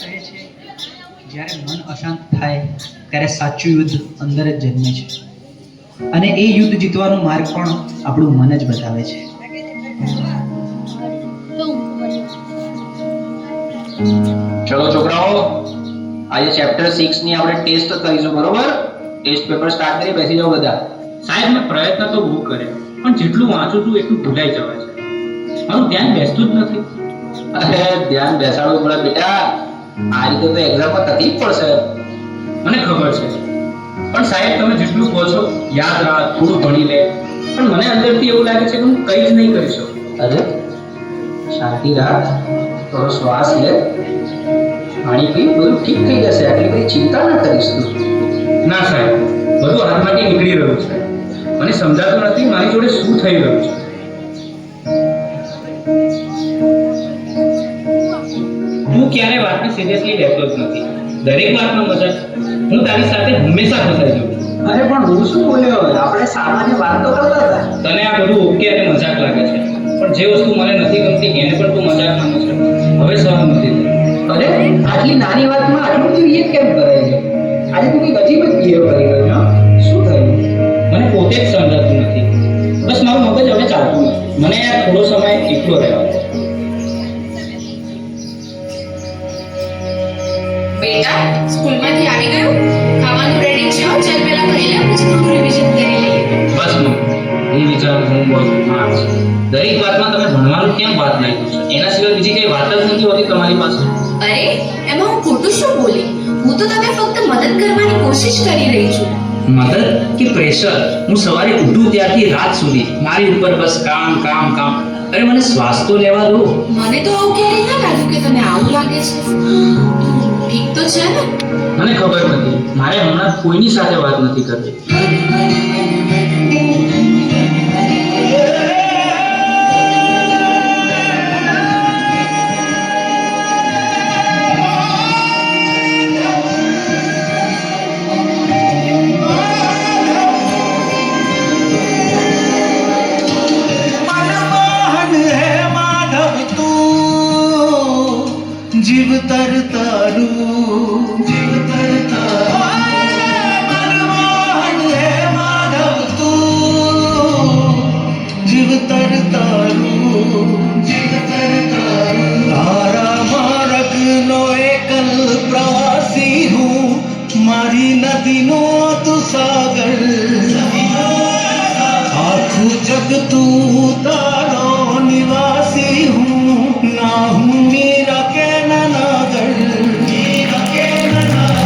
કહે છે જ્યારે મન અશાંત થાય ત્યારે સાચું યુદ્ધ અંદર જ જન્મે છે અને એ યુદ્ધ જીતવાનો માર્ગ પણ આપણું મન જ બતાવે છે. ચલો છોકરાઓ, આજે ચેપ્ટર 6 ની આપણે ટેસ્ટ કરીશું, બરોબર? ટેસ્ટ પેપર સ્ટાર્ટ કરી, બેસી જાઓ બધા. સાહેબ, મેં પ્રયત્ન તો બહુ કર્યો, પણ જેટલું વાંચું છું એટલું ભૂલાઈ જવાય છે. મારું ધ્યાન બેસતું જ નથી. અરે ધ્યાન બેસાડવું પડે બેટા, આ રીતે તો એક્ઝામમાં તકલીફ પડશે. મને ખબર છે, પણ સાહેબ તમે જેટલું કહો છો યાદ રાખ, થોડું ભણી લે, પણ મને અંદરથી એવું લાગે છે કે હું કંઈ જ નહીં કરી શકું. અરે શાંતિ રાખ, થોડો શ્વાસ લે, પાણી પી, બધું ઠીક થઈ જશે. આટલી બધી ચિંતા ના કરીશ તું. ના સાહેબ, બધું હાથમાંથી નીકળી રહ્યું છે. મને સમજાતું નથી મારી જોડે શું થઈ રહ્યું છે. હું ક્યારે વાતને સિરિયસલી લેતો જ નથી. દરેક વાતમાં મજાક. હું તારી સાથે હંમેશા ફસાઈ જાઉં છું. અરે પણ હું શું બોલ્યો? આપણે સામાન્ય વાત તો કરતા હતા. તને આ બધું ઓકે અને મજાક લાગે છે, પણ જે વસ્તુ મને નથી ગમતી એને પણ તું મજાક માને છે. હવે સહન નથી થતું. અરે આટલી નાની વાતમાં આટલું જોઈએ કેમ કરાય છે? આજે તું કંઈક અજીબ જ બિહેવ કરી રહ્યો છે. શું થયું? મને પોતે જ સમજાતું નથી. બસ મારું મગજ હવે ચાલતું નથી. મને આ થોડો સમય એકલો રહેવા દે. બેટા, સ્કૂલમાંથી આવી ગયો? ખાવાનું રેડી છે. ચાલ પહેલા ખાઈ લે, પછી થોડું રિવિઝન કરી લઈએ. બસ એ વિચાર હોમવર્ક, માર્ક્સ, દરેક વાતમાં તમે ભણવાનું કેમ વાત નાખ્યું છે? એના સિવાય બીજી કઈ વાત જ નથી હોતી તમારી પાસે. અરે એમાં હું ખોટું શું બોલી? હું તો તમે ફક્ત મદદ કરવાની કોશિશ કરી રહી છું. મદદ કે પ્રેશર? હું સવારે ઉઠું ત્યારથી રાત સુધી મારી ઉપર બસ કામ કામ કામ. અરે મને શ્વાસ તો લેવા દો. મને તો આવું ક્યારેય ના લાગ્યું કે તને આવું લાગે છે. ઠીક તો છે ને? મને ખબર નથી, મારે હમણાં કોઈની સાથે વાત નથી કરવી. જીવ તર તારું, જીવ તર તારું, મનમોહન હે માધવ તું, જીવ તર તારું, જીવ તર તારું. તારા માર્ગનો એકલ પ્રવાસી હું, મારી નદીનો તું સાગર, આખું જગ તું તારો નિવાસી હું, ના હું મીરા કે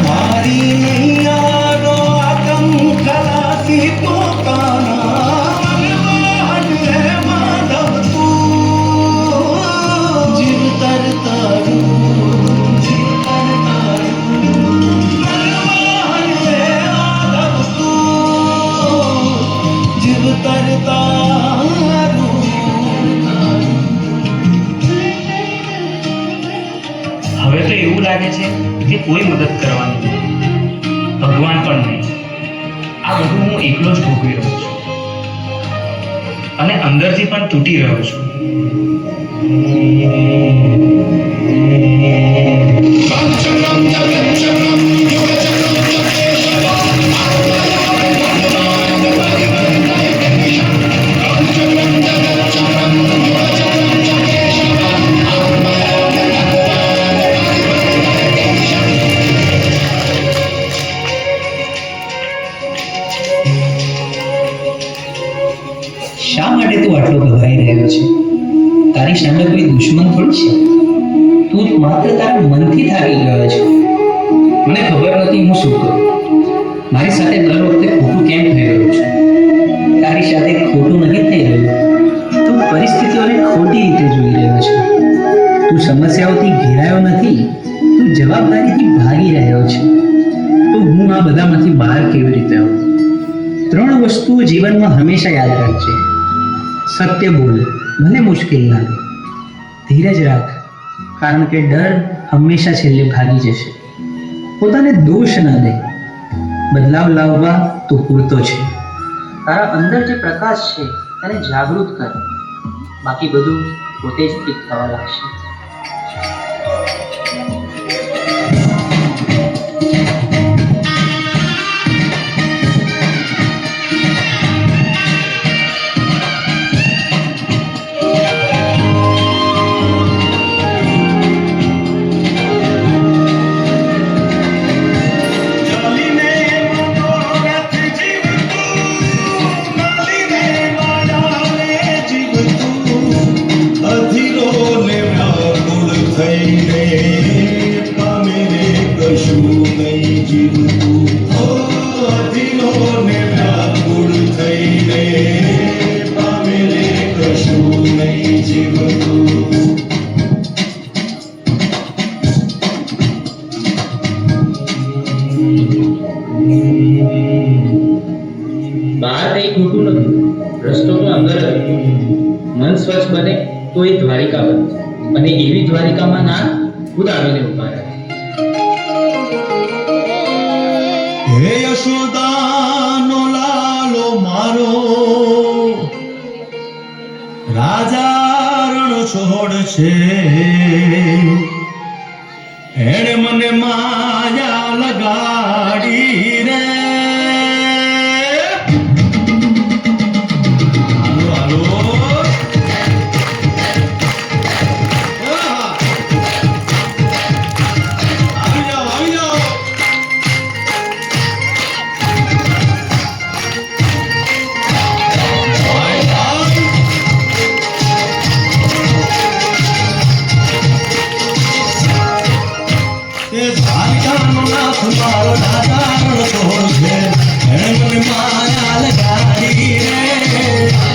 મારી નૈયાનો આગમ ખલાસી પોતાના, મનમોહન હે માધવ તું, જીવ તર તારું, જીવ તર તારું, મનમોહન હે માધવ તું, જીવ તર તારું. હવે તો એવું લાગે છે કે કોઈ મદદ કરવાની નથી, ભગવાન પણ નહીં. આ બધું હું એકલો જ ભોગવી રહ્યો છું અને અંદરથી પણ તૂટી રહ્યો છું. શા માટે તું આટલો ગભરાઈ રહ્યો છે? તારી સામે કોઈ દુશ્મન થોડી છે. તું માત્ર તારા મનથી થાકી ગયો છે. મને ખબર નથી હું શું કરું. મારી સાથે દર વખતે ખોટું કેમ થઈ રહ્યું છે? તારી સાથે ખોટું નથી થઈ રહ્યું. તું પરિસ્થિતિઓને ખોટી રીતે જોઈ રહ્યો છે. તું સમસ્યાઓથી ઘેરાયો નથી, તું જવાબદારીથી ભાગી રહ્યો છે. તો હું આ બધામાંથી બહાર કેવી રીતે આવું? 3 વસ્તુઓ જીવનમાં હંમેશા યાદ રાખજે. સત્ય બોલ, ભલે મુશ્કેલ લાગે. ધીરજ રાખ, કારણ કે ડર હંમેશા છેલ્લે ભાગી જશે. પોતાને દોષ ન દે, બદલાવ લાવવા તો પૂરતો છે. તારા અંદર જે પ્રકાશ છે તેને જાગૃત કર, બાકી બધું પોતે જ ઠીક થવા લાગશે. જીવતું અધીનોને વ્યાકુળ થઈને પામેલે કશું નહીં જીવતું. બહાર કંઈ ખોટું નથી, રસ્તો તો અંદર જ હતો. મન સ્વચ્છ બને તો એ દ્વારિકા બને, અને એવી દ્વારિકામાં ના ખુદ આવીને ઉભા રહે. હે યશોદાનો લાલો મારો રાજા રણ છોડ છે, એણે મને માયા લગાડી રે. હાલો હાલો આહા. આવી જાઓ આવી જાઓ. ભાઈ ભાઈ તે દ્વારિકાનો નાથ મારો રાજા રણ છોડ છે, એણે મને માયા લગાડી રે.